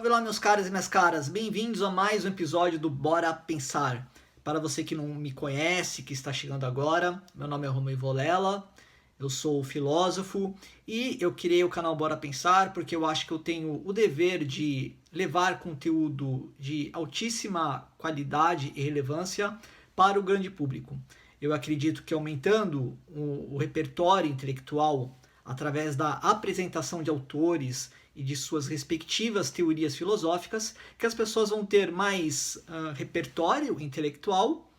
Salve lá, meus caras e minhas caras, bem-vindos a mais um episódio do Bora Pensar. Para você que não me conhece, que está chegando agora, meu nome é Romeu Volela, eu sou filósofo e eu criei o canal Bora Pensar porque eu acho que eu tenho o dever de levar conteúdo de altíssima qualidade e relevância para o grande público. Eu acredito que aumentando o repertório intelectual através da apresentação de autores e de suas respectivas teorias filosóficas, que as pessoas vão ter mais repertório intelectual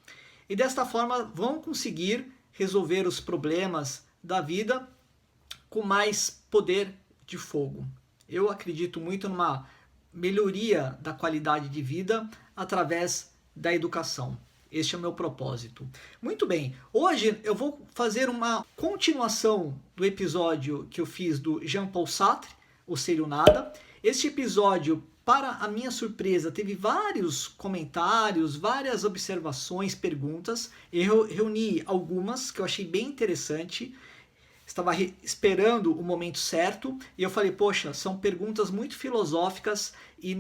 e desta forma vão conseguir resolver os problemas da vida com mais poder de fogo. Eu acredito muito numa melhoria da qualidade de vida através da educação. Este é o meu propósito. Muito bem, hoje eu vou fazer uma continuação do episódio que eu fiz do Jean-Paul Sartre, O Ser e o Nada. Este episódio, para a minha surpresa, teve vários comentários, várias observações, perguntas. Eu reuni algumas que eu achei bem interessante. Estava esperando o momento certo e eu falei, poxa, são perguntas muito filosóficas e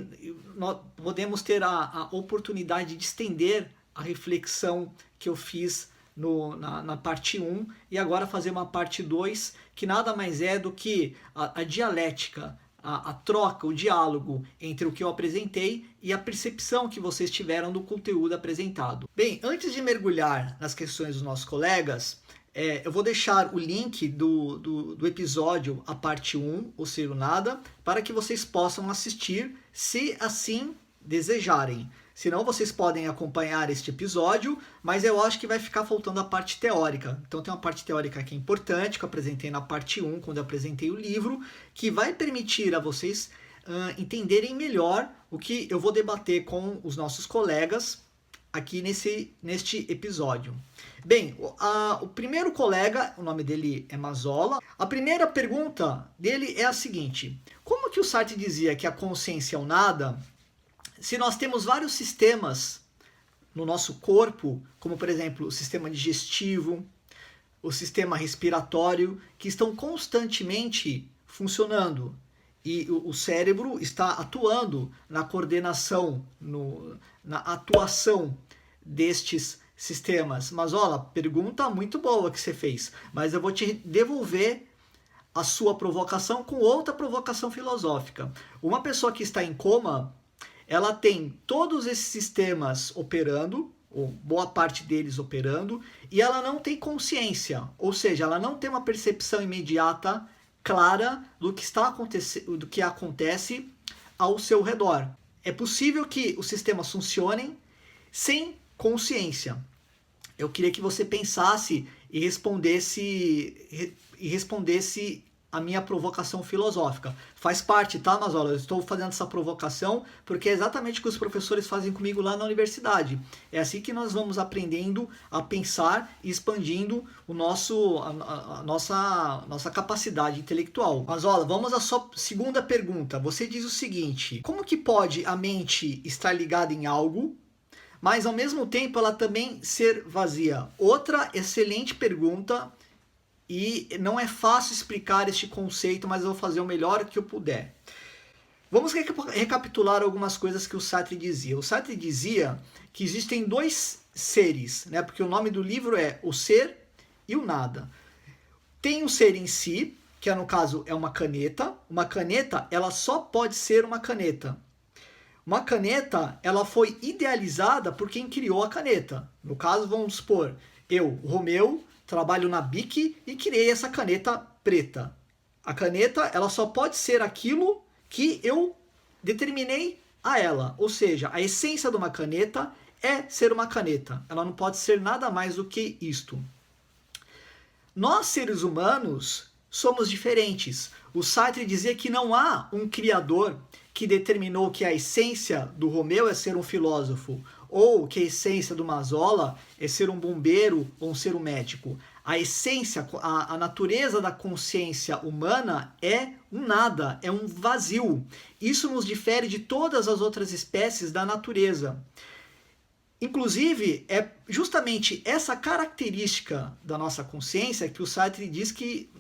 nós podemos ter a oportunidade de estender a reflexão que eu fiz na parte 1 e agora fazer uma parte 2 que nada mais é do que a dialética, a troca, o diálogo entre o que eu apresentei e a percepção que vocês tiveram do conteúdo apresentado. Bem, antes de mergulhar nas questões dos nossos colegas, eu vou deixar o link do episódio, a parte 1, O Ser ou Nada, para que vocês possam assistir, se assim desejarem. Senão vocês podem acompanhar este episódio, mas eu acho que vai ficar faltando a parte teórica. Então tem uma parte teórica que é importante, que eu apresentei na parte 1, quando eu apresentei o livro, que vai permitir a vocês entenderem melhor o que eu vou debater com os nossos colegas aqui neste episódio. Bem, o primeiro colega, o nome dele é Mazola. A primeira pergunta dele é a seguinte: como que o Sartre dizia que a consciência é o nada, se nós temos vários sistemas no nosso corpo, como por exemplo o sistema digestivo, o sistema respiratório, que estão constantemente funcionando e o cérebro está atuando na coordenação, na atuação destes sistemas? Mas olha, pergunta muito boa que você fez, mas eu vou te devolver a sua provocação com outra provocação filosófica. Uma pessoa que está em coma, ela tem todos esses sistemas operando, ou boa parte deles operando, e ela não tem consciência, ou seja, ela não tem uma percepção imediata, clara, do que está acontecendo, do que acontece ao seu redor. É possível que os sistemas funcionem sem consciência. Eu queria que você pensasse e respondesse a minha provocação filosófica. Faz parte, tá, Mazola? Eu estou fazendo essa provocação porque é exatamente o que os professores fazem comigo lá na universidade. É assim que nós vamos aprendendo a pensar e expandindo a nossa capacidade intelectual. Mazola, vamos à sua segunda pergunta. Você diz o seguinte: como que pode a mente estar ligada em algo, mas ao mesmo tempo ela também ser vazia? Outra excelente pergunta. E não é fácil explicar este conceito, mas eu vou fazer o melhor que eu puder. Vamos recapitular algumas coisas que o Sartre dizia. O Sartre dizia que existem dois seres, né? Porque o nome do livro é O Ser e o Nada. Tem o ser em si, que no caso é uma caneta. Uma caneta, ela só pode ser uma caneta. Uma caneta, ela foi idealizada por quem criou a caneta. No caso, vamos supor, eu, Romeu, trabalho na BIC e criei essa caneta preta. A caneta, ela só pode ser aquilo que eu determinei a ela. Ou seja, a essência de uma caneta é ser uma caneta. Ela não pode ser nada mais do que isto. Nós, seres humanos, somos diferentes. O Sartre dizia que não há um criador que determinou que a essência do Romeu é ser um filósofo, ou que a essência do Mazola é ser um bombeiro ou ser um médico. A essência, a natureza da consciência humana é um nada, é um vazio. Isso nos difere de todas as outras espécies da natureza. Inclusive, é justamente essa característica da nossa consciência que o Sartre diz que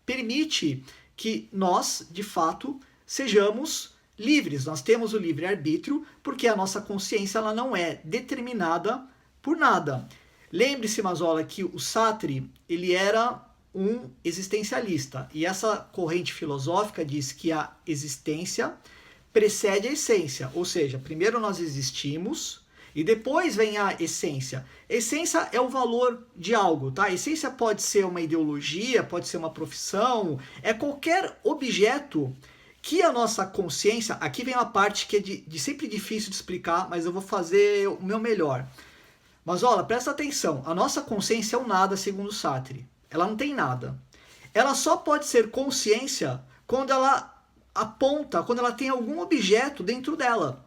permite que nós, de fato, sejamos livres, nós temos o livre-arbítrio, porque a nossa consciência ela não é determinada por nada. Lembre-se, Mazola, que o Sartre ele era um existencialista, e essa corrente filosófica diz que a existência precede a essência, ou seja, primeiro nós existimos e depois vem a essência. Essência é o valor de algo, tá? A essência pode ser uma ideologia, pode ser uma profissão, é qualquer objeto que a nossa consciência... Aqui vem uma parte que é de sempre difícil de explicar, mas eu vou fazer o meu melhor. Mas olha, presta atenção, a nossa consciência é o nada segundo Sartre. Ela não tem nada. Ela só pode ser consciência quando ela aponta, quando ela tem algum objeto dentro dela.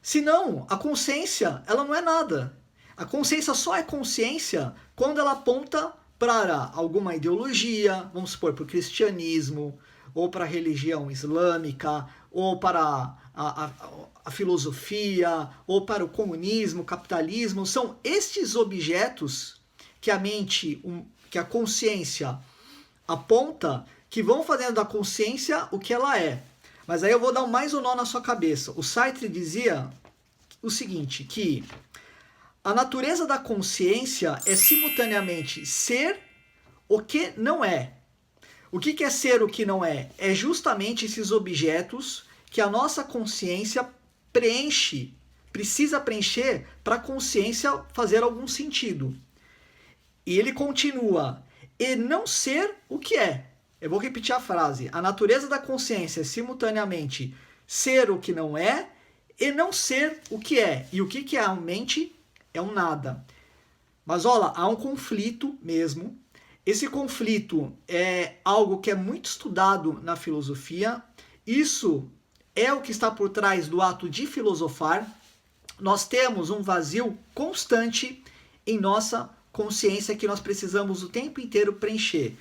Senão, a consciência, ela não é nada. A consciência só é consciência quando ela aponta para alguma ideologia, vamos supor, para o cristianismo, ou para a religião islâmica, ou para a filosofia, ou para o comunismo, o capitalismo. São estes objetos que a mente, que a consciência aponta, que vão fazendo da consciência o que ela é. Mas aí eu vou dar mais um nó na sua cabeça. O Sartre dizia o seguinte, que a natureza da consciência é simultaneamente ser o que não é. O que é ser o que não é? É justamente esses objetos que a nossa consciência preenche, precisa preencher para a consciência fazer algum sentido. E ele continua, e não ser o que é. Eu vou repetir a frase. A natureza da consciência é simultaneamente ser o que não é e não ser o que é. E o que é a mente? É um nada. Mas olha, há um conflito mesmo. Esse conflito é algo que é muito estudado na filosofia. Isso é o que está por trás do ato de filosofar. Nós temos um vazio constante em nossa consciência que nós precisamos o tempo inteiro preencher.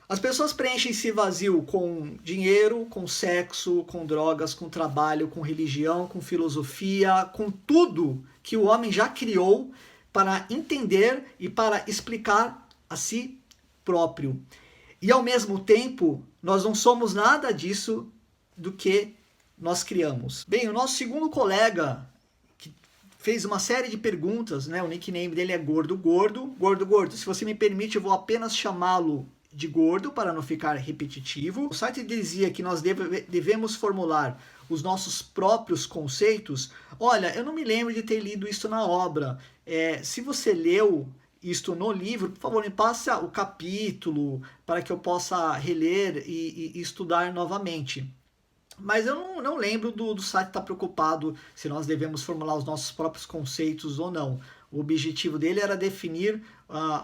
As pessoas preenchem esse vazio com dinheiro, com sexo, com drogas, com trabalho, com religião, com filosofia, com tudo que o homem já criou para entender e para explicar a si próprio. E ao mesmo tempo, nós não somos nada disso do que nós criamos. Bem, o nosso segundo colega, que fez uma série de perguntas, né? O nickname dele é Gordo Gordo. Gordo Gordo, se você me permite, eu vou apenas chamá-lo de gordo, para não ficar repetitivo. O Sartre dizia que nós devemos formular os nossos próprios conceitos. Olha, eu não me lembro de ter lido isso na obra. Se você leu isto no livro, por favor, me passa o capítulo para que eu possa reler e estudar novamente. Mas eu não lembro do Sartre estar preocupado se nós devemos formular os nossos próprios conceitos ou não. O objetivo dele era definir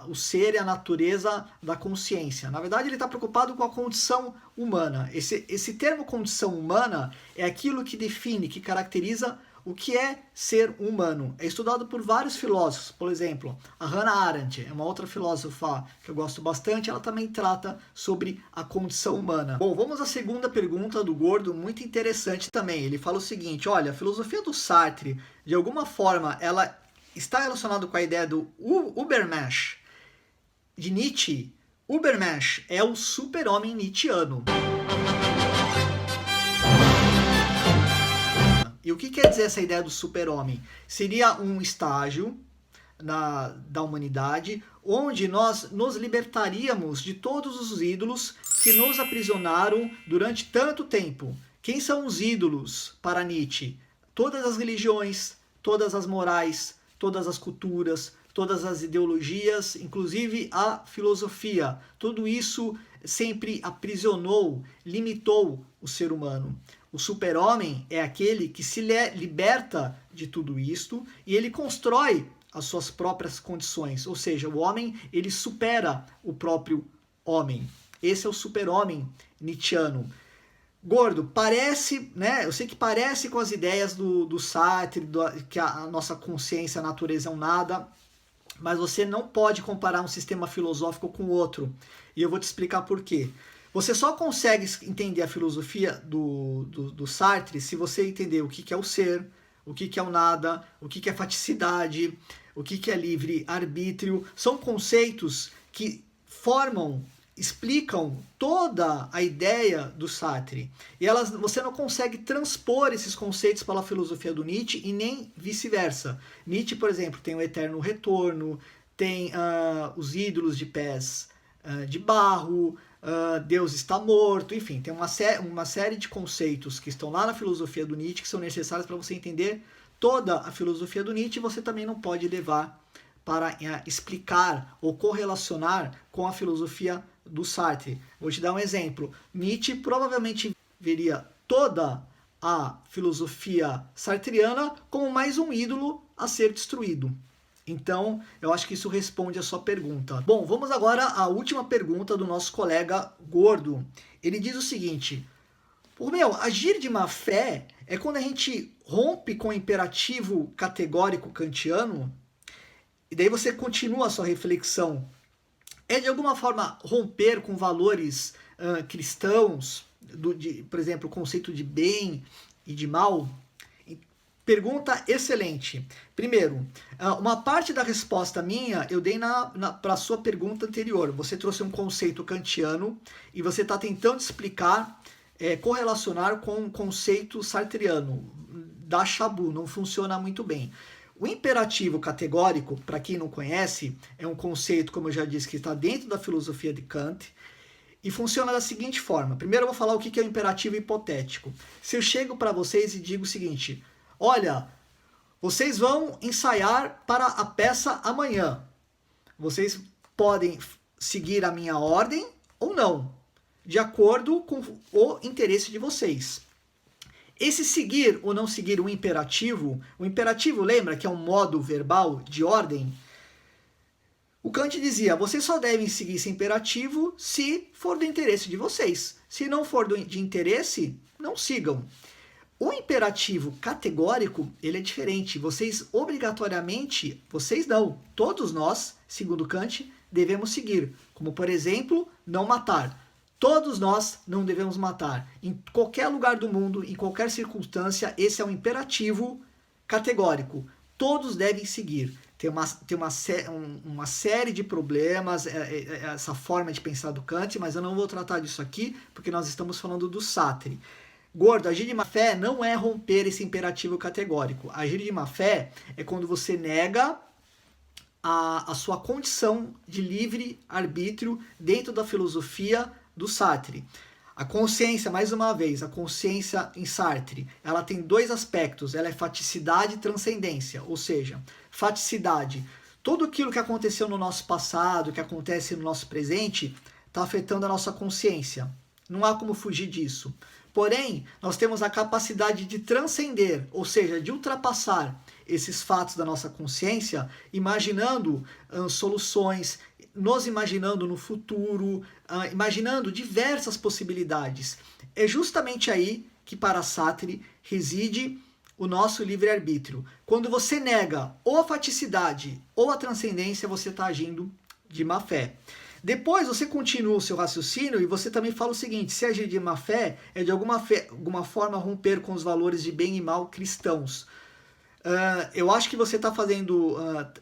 o ser e a natureza da consciência. Na verdade, ele está preocupado com a condição humana. Esse termo condição humana é aquilo que define, que caracteriza o que é ser humano. É estudado por vários filósofos. Por exemplo, a Hannah Arendt é uma outra filósofa que eu gosto bastante. Ela também trata sobre a condição humana. Bom, vamos à segunda pergunta do Gordo, muito interessante também. Ele fala o seguinte, olha, a filosofia do Sartre, de alguma forma, ela está relacionado com a ideia do Übermensch de Nietzsche. Übermensch é o super-homem nietzschiano. E o que quer dizer essa ideia do super-homem? Seria um estágio da humanidade onde nós nos libertaríamos de todos os ídolos que nos aprisionaram durante tanto tempo. Quem são os ídolos para Nietzsche? Todas as religiões, todas as morais, todas as culturas, todas as ideologias, inclusive a filosofia. Tudo isso sempre aprisionou, limitou o ser humano. O super-homem é aquele que se liberta de tudo isto e ele constrói as suas próprias condições. Ou seja, o homem ele supera o próprio homem. Esse é o super-homem nietzschiano. Gordo, parece, né? Eu sei que parece com as ideias do Sartre, que a nossa consciência, a natureza é um nada, mas você não pode comparar um sistema filosófico com outro. E eu vou te explicar por quê. Você só consegue entender a filosofia do Sartre se você entender o que é o ser, o que é o nada, o que é faticidade, o que é livre-arbítrio. São conceitos que formam explicam toda a ideia do Sartre. E você não consegue transpor esses conceitos pela filosofia do Nietzsche e nem vice-versa. Nietzsche, por exemplo, tem o eterno retorno, tem os ídolos de pés de barro, Deus está morto, enfim, tem uma série de conceitos que estão lá na filosofia do Nietzsche que são necessários para você entender toda a filosofia do Nietzsche. Você também não pode levar para explicar ou correlacionar com a filosofia do Sartre. Vou te dar um exemplo. Nietzsche provavelmente veria toda a filosofia sartriana como mais um ídolo a ser destruído. Então, eu acho que isso responde a sua pergunta. Bom, vamos agora à última pergunta do nosso colega Gordo. Ele diz o seguinte: agir de má fé é quando a gente rompe com o imperativo categórico kantiano? E daí você continua a sua reflexão. É de alguma forma romper com valores cristãos, por exemplo, o conceito de bem e de mal? Pergunta excelente. Primeiro, uma parte da resposta minha eu dei para a sua pergunta anterior. Você trouxe um conceito kantiano e você está tentando explicar, correlacionar com o conceito sartriano. Dá chabu, não funciona muito bem. O imperativo categórico, para quem não conhece, é um conceito, como eu já disse, que está dentro da filosofia de Kant e funciona da seguinte forma. Primeiro eu vou falar o que é o imperativo hipotético. Se eu chego para vocês e digo o seguinte: olha, vocês vão ensaiar para a peça amanhã. Vocês podem seguir a minha ordem ou não, de acordo com o interesse de vocês. Esse seguir ou não seguir o imperativo lembra que é um modo verbal de ordem? O Kant dizia, vocês só devem seguir esse imperativo se for do interesse de vocês. Se não for de interesse, não sigam. O imperativo categórico, ele é diferente. Vocês obrigatoriamente, vocês não, todos nós, segundo Kant, devemos seguir. Como, por exemplo, não matar. Todos nós não devemos matar. Em qualquer lugar do mundo, em qualquer circunstância, esse é um imperativo categórico. Todos devem seguir. Tem uma série de problemas, essa forma de pensar do Kant, mas eu não vou tratar disso aqui, porque nós estamos falando do Sartre. Gordo, agir de má fé não é romper esse imperativo categórico. Agir de má fé é quando você nega a sua condição de livre arbítrio dentro da filosofia do Sartre. A consciência, mais uma vez, a consciência em Sartre, ela tem dois aspectos. Ela é faticidade e transcendência. Ou seja, faticidade, tudo aquilo que aconteceu no nosso passado, que acontece no nosso presente, está afetando a nossa consciência. Não há como fugir disso. Porém, nós temos a capacidade de transcender, ou seja, de ultrapassar esses fatos da nossa consciência, imaginando soluções, nos imaginando no futuro, imaginando diversas possibilidades. É justamente aí que para Sartre reside o nosso livre-arbítrio. Quando você nega ou a faticidade ou a transcendência, você está agindo de má fé. Depois você continua o seu raciocínio e você também fala o seguinte: se agir de má fé é de alguma forma romper com os valores de bem e mal cristãos. Eu acho que você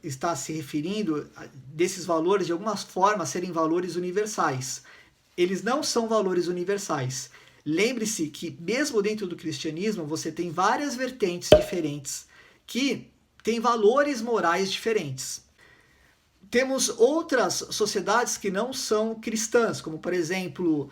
está se referindo desses valores de alguma forma serem valores universais. Eles não são valores universais. Lembre-se que mesmo dentro do cristianismo você tem várias vertentes diferentes que têm valores morais diferentes. Temos outras sociedades que não são cristãs, como por exemplo,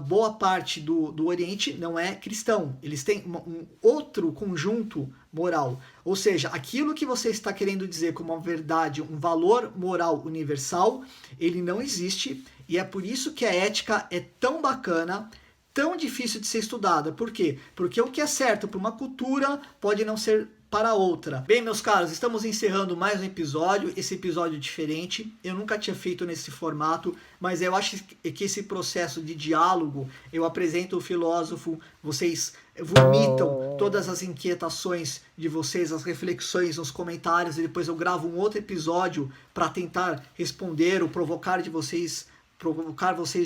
boa parte do Oriente não é cristão. Eles têm um outro conjunto moral. Ou seja, aquilo que você está querendo dizer como uma verdade, um valor moral universal, ele não existe. E é por isso que a ética é tão bacana, tão difícil de ser estudada. Por quê? Porque o que é certo para uma cultura pode não ser para outra. Bem, meus caros, estamos encerrando mais um episódio, esse episódio diferente. Eu nunca tinha feito nesse formato, mas eu acho que esse processo de diálogo, eu apresento o filósofo, vocês vomitam todas as inquietações de vocês, as reflexões nos comentários, e depois eu gravo um outro episódio para tentar responder ou provocar vocês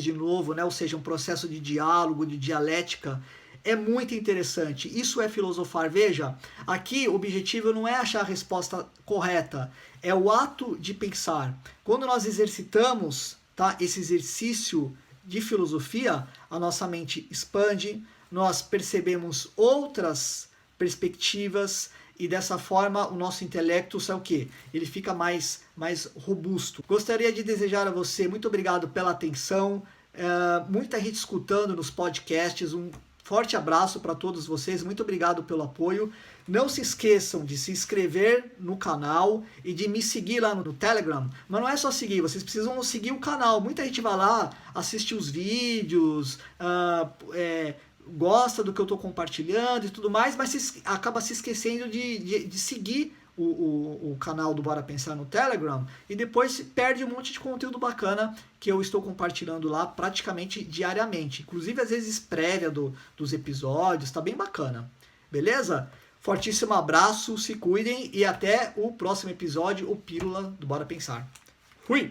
de novo, né? Ou seja, um processo de diálogo, de dialética. É muito interessante. Isso é filosofar. Veja, aqui o objetivo não é achar a resposta correta, é o ato de pensar. Quando nós exercitamos, tá, esse exercício de filosofia, a nossa mente expande, nós percebemos outras perspectivas e dessa forma o nosso intelecto sai o quê? Ele fica mais robusto. Gostaria de desejar a você muito obrigado pela atenção, muita gente escutando nos podcasts, um forte abraço para todos vocês, muito obrigado pelo apoio. Não se esqueçam de se inscrever no canal e de me seguir lá no Telegram. Mas não é só seguir, vocês precisam seguir o canal. Muita gente vai lá, assiste os vídeos, gosta do que eu estou compartilhando e tudo mais, mas acaba se esquecendo de seguir o canal do Bora Pensar no Telegram e depois perde um monte de conteúdo bacana que eu estou compartilhando lá praticamente diariamente. Inclusive, às vezes, prévia dos episódios, tá bem bacana. Beleza? Fortíssimo abraço, se cuidem e até o próximo episódio, o Pílula do Bora Pensar. Fui!